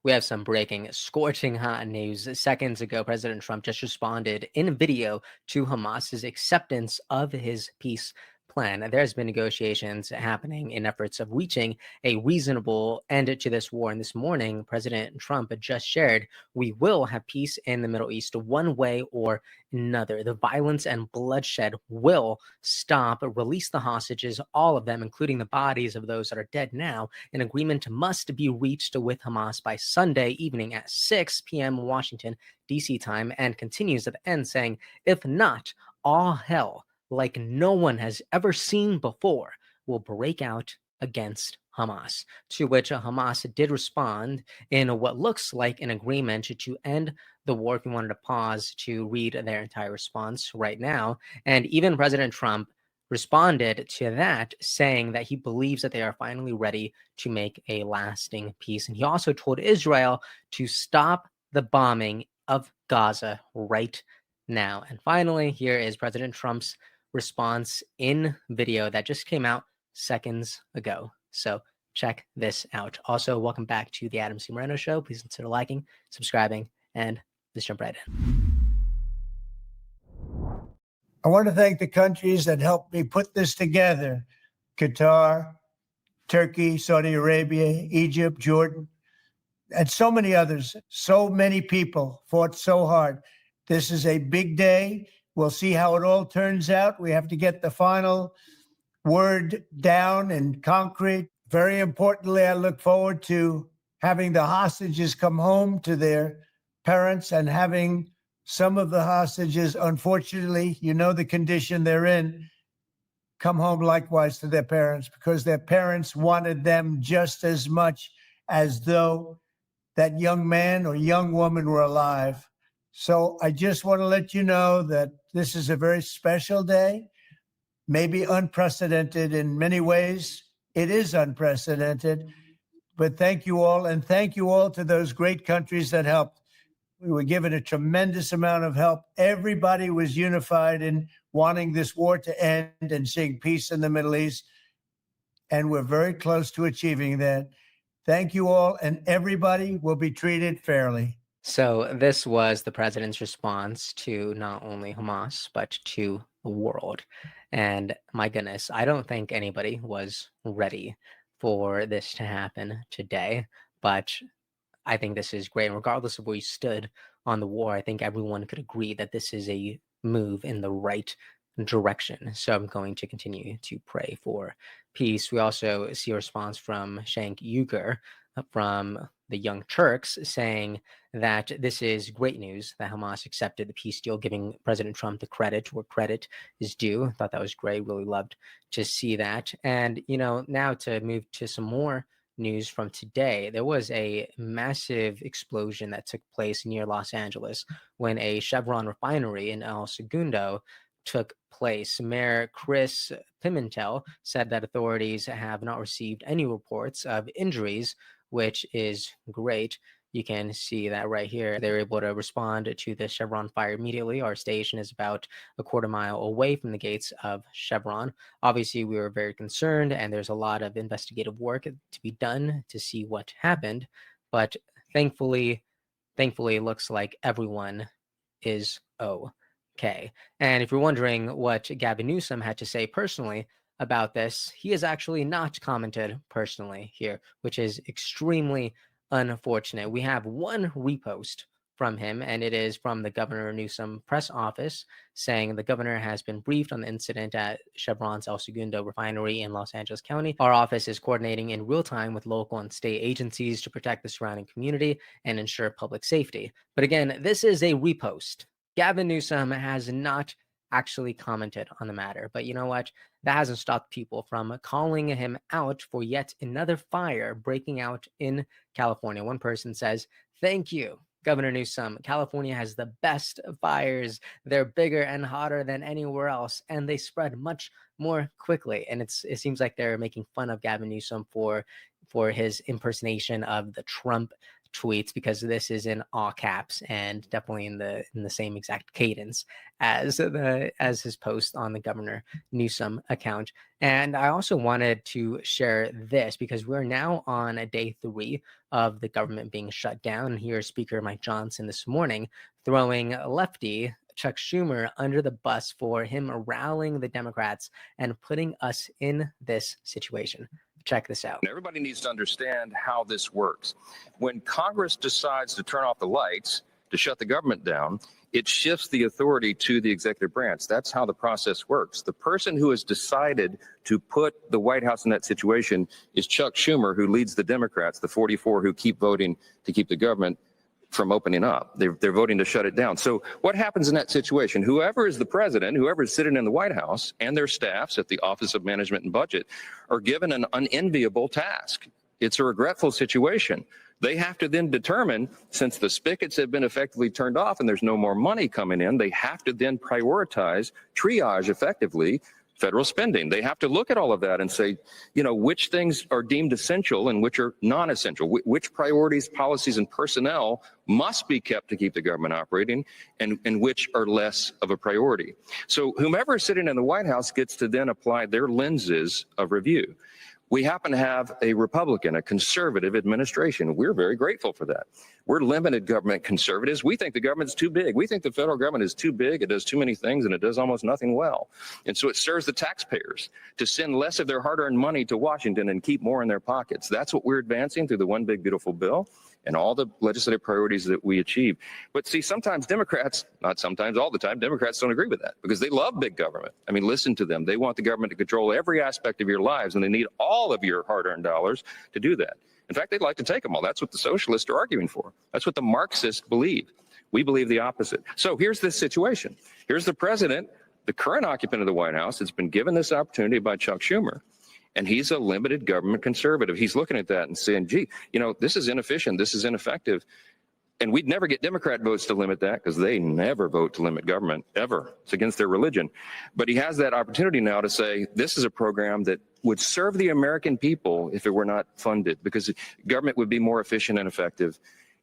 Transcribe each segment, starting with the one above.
We have some breaking, scorching hot news. Seconds ago, President Trump just responded in video to Hamas's acceptance of his peace plan. There's been negotiations happening in efforts of reaching a reasonable end to this war. And this morning, President Trump just shared, we will have peace in the Middle East one way or another. The violence and bloodshed will stop, release the hostages, all of them, including the bodies of those that are dead now. An agreement must be reached with Hamas by Sunday evening at 6 p.m. Washington, D.C. time, and continues at the end saying, if not, all hell, like no one has ever seen before, will break out against Hamas. To which Hamas did respond in what looks like an agreement to end the war. If you wanted to pause to read their entire response right now, and even President Trump responded to that, saying that he believes that they are finally ready to make a lasting peace. And he also told Israel to stop the bombing of Gaza right now. And finally, here is President Trump's response in video that just came out seconds ago. So check this out. Also, welcome back to the Adam C. Moreno Show. Please consider liking, subscribing, and let's jump right in. I want to thank the countries that helped me put this together: Qatar, Turkey, Saudi Arabia, Egypt, Jordan, and so many others. So many people fought so hard. This is a big day. We'll see how it all turns out. We have to get the final word down in concrete. Very importantly, I look forward to having the hostages come home to their parents and having some of the hostages, unfortunately, you know the condition they're in, come home likewise to their parents, because their parents wanted them just as much as though that young man or young woman were alive. So I just want to let you know that this is a very special day, maybe unprecedented in many ways. It is unprecedented, but thank you all. And thank you all to those great countries that helped. We were given a tremendous amount of help. Everybody was unified in wanting this war to end and seeing peace in the Middle East. And we're very close to achieving that. Thank you all, and everybody will be treated fairly. So this was the president's response to not only Hamas, but to the world. And my goodness, I don't think anybody was ready for this to happen today, but I think this is great. And regardless of where you stood on the war, I think everyone could agree that this is a move in the right direction. So I'm going to continue to pray for peace. We also see a response from Cenk Uygur from the Young Turks saying that this is great news that Hamas accepted the peace deal, giving President Trump the credit where credit is due. I thought that was great. Really loved to see that. And, you know, now to move to some more news from today, there was a massive explosion that took place near Los Angeles when a Chevron refinery in El Segundo took place. Mayor Chris Pimentel said that authorities have not received any reports of injuries, which is great. You can see that right here. They were able to respond to the Chevron fire immediately. Our station is about a quarter mile away from the gates of Chevron. Obviously, we were very concerned, and there's a lot of investigative work to be done to see what happened. But thankfully, it looks like everyone is okay. And if you're wondering what Gavin Newsom had to say personally about this, he has actually not commented personally here, which is extremely unfortunate. We have one repost from him, and it is from the Governor Newsom press office saying the governor has been briefed on the incident at Chevron's El Segundo refinery in Los Angeles County. Our office is coordinating in real time with local and state agencies to protect the surrounding community and ensure public safety. But again, this is a repost. Gavin Newsom has not actually commented on the matter. But you know what? That hasn't stopped people from calling him out for yet another fire breaking out in California. One person says, "Thank you, Governor Newsom. California has the best fires. They're bigger and hotter than anywhere else, and they spread much more quickly." And it seems like they're making fun of Gavin Newsom for his impersonation of the Trump tweets, because this is in all caps and definitely in the same exact cadence as his post on the Governor Newsom account. And I also wanted to share this because we're now on day 3 of the government being shut down. Here's Speaker Mike Johnson this morning throwing lefty Chuck Schumer under the bus for him rallying the Democrats and putting us in this situation. Check this out. Everybody needs to understand how this works. When Congress decides to turn off the lights to shut the government down, it shifts the authority to the executive branch. That's how the process works. The person who has decided to put the White House in that situation is Chuck Schumer, who leads the Democrats, the 44 who keep voting to keep the government from opening up. They're voting to shut it down. So what happens in that situation? Whoever is the president, whoever is sitting in the White House, and their staffs at the Office of Management and Budget are given an unenviable task. It's a regretful situation. They have to then determine, since the spigots have been effectively turned off and there's no more money coming in, they have to then prioritize, triage effectively, federal spending. They have to look at all of that and say, you know, which things are deemed essential and which are non-essential, which priorities, policies, and personnel must be kept to keep the government operating, and which are less of a priority. So whomever is sitting in the White House gets to then apply their lenses of review. We happen to have a Republican, a conservative administration. We're very grateful for that. We're limited government conservatives. We think the government's too big. We think the federal government is too big. It does too many things and it does almost nothing well. And so it serves the taxpayers to send less of their hard-earned money to Washington and keep more in their pockets. That's what we're advancing through the One Big Beautiful Bill and all the legislative priorities that we achieve. But see, sometimes Democrats, not sometimes, all the time, Democrats don't agree with that because they love big government. I mean, listen to them. They want the government to control every aspect of your lives, and they need all of your hard-earned dollars to do that. In fact, they'd like to take them all. That's what the socialists are arguing for. That's what the Marxists believe. We believe the opposite. So here's this situation. Here's the president, the current occupant of the White House, has been given this opportunity by Chuck Schumer. And he's a limited government conservative. He's looking at that and saying, gee, you know, this is inefficient. This is ineffective. And we'd never get Democrat votes to limit that because they never vote to limit government, ever. It's against their religion. But he has that opportunity now to say, this is a program that would serve the American people if it were not funded, because government would be more efficient and effective.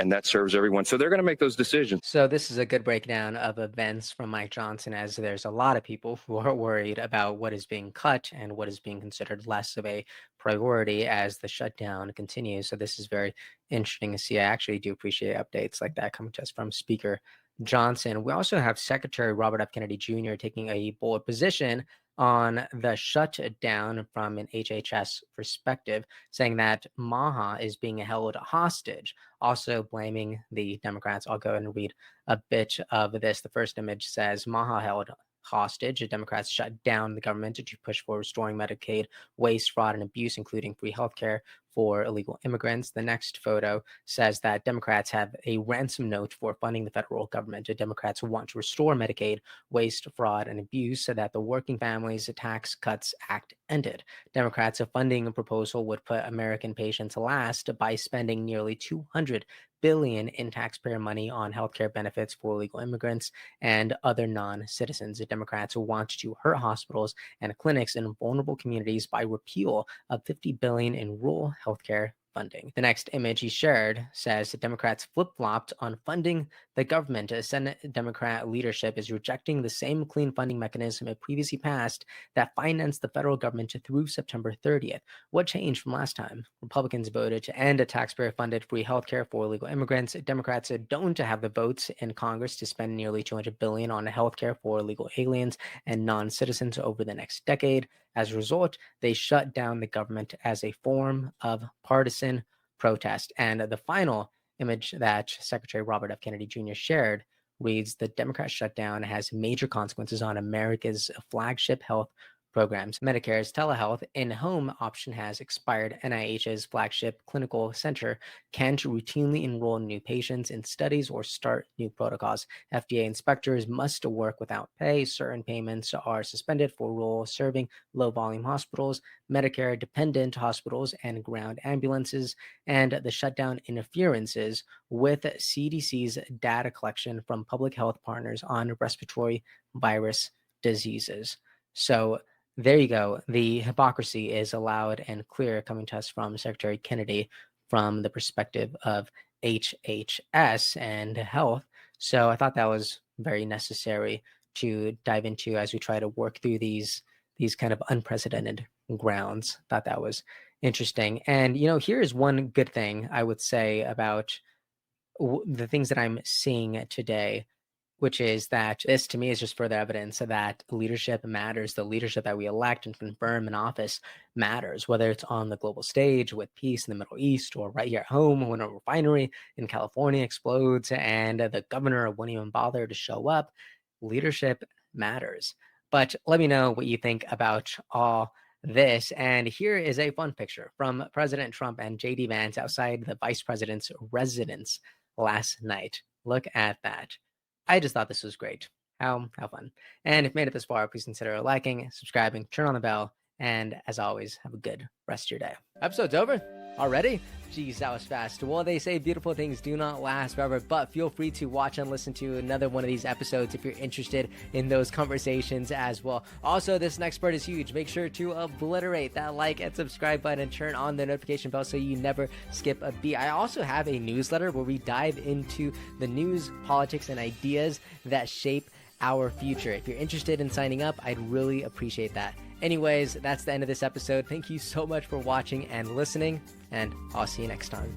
And that serves everyone. So they're going to make those decisions. So this is a good breakdown of events from Mike Johnson, as there's a lot of people who are worried about what is being cut and what is being considered less of a priority as the shutdown continues. So this is very interesting to see. I actually do appreciate updates like that coming to us from Speaker Johnson. We also have Secretary Robert F. Kennedy Jr. taking a bold position on the shutdown from an HHS perspective, saying that MAHA is being held hostage, also blaming the Democrats. I'll go ahead and read a bit of this. The first image says, MAHA held hostage. The Democrats shut down the government to push for restoring Medicaid waste, fraud, and abuse, including free healthcare for illegal immigrants. The next photo says that Democrats have a ransom note for funding the federal government. The Democrats want to restore Medicaid waste, fraud, and abuse so that the Working Families Tax Cuts Act ended. Democrats' funding proposal would put American patients last by spending nearly $200 billion in taxpayer money on healthcare benefits for illegal immigrants and other non-citizens. The Democrats want to hurt hospitals and clinics in vulnerable communities by repeal of $50 billion in rural healthcare funding. The next image he shared says the Democrats flip-flopped on funding the government. Senate Democrat leadership is rejecting the same clean funding mechanism it previously passed that financed the federal government through September 30th. What changed from last time? Republicans voted to end a taxpayer-funded free healthcare for illegal immigrants. Democrats don't have the votes in Congress to spend nearly $200 billion on healthcare for illegal aliens and non-citizens over the next decade. As a result, they shut down the government as a form of partisan protest. And the final image that Secretary Robert F. Kennedy Jr. shared reads, the Democrat shutdown has major consequences on America's flagship health programs. Medicare's telehealth in-home option has expired. NIH's flagship clinical center can't routinely enroll new patients in studies or start new protocols. FDA inspectors must work without pay. Certain payments are suspended for roles serving low-volume hospitals, Medicare-dependent hospitals, and ground ambulances, and the shutdown interferences with CDC's data collection from public health partners on respiratory virus diseases. So there you go. The hypocrisy is loud and clear coming to us from Secretary Kennedy from the perspective of HHS and health. So I thought that was very necessary to dive into as we try to work through these kind of unprecedented grounds. Thought that was interesting. And here is one good thing I would say about the things that I'm seeing today, which is that this to me is just further evidence that leadership matters. The leadership that we elect and confirm in office matters, whether it's on the global stage with peace in the Middle East or right here at home when a refinery in California explodes and the governor won't even bother to show up. Leadership matters. But let me know what you think about all this. And here is a fun picture from President Trump and JD Vance outside the vice president's residence last night. Look at that. I just thought this was great. How fun. And if you made it this far, please consider liking, subscribing, turn on the bell, and as always, have a good rest of your day. Episode's over already? Geez, that was fast. Well, they say beautiful things do not last forever, but feel free to watch and listen to another one of these episodes if you're interested in those conversations as well. Also, this next part is huge. Make sure to obliterate that like and subscribe button and turn on the notification bell so you never skip a beat. I also have a newsletter where we dive into the news, politics, and ideas that shape our future. If you're interested in signing up, I'd really appreciate that. Anyways, that's the end of this episode. Thank you so much for watching and listening, and I'll see you next time.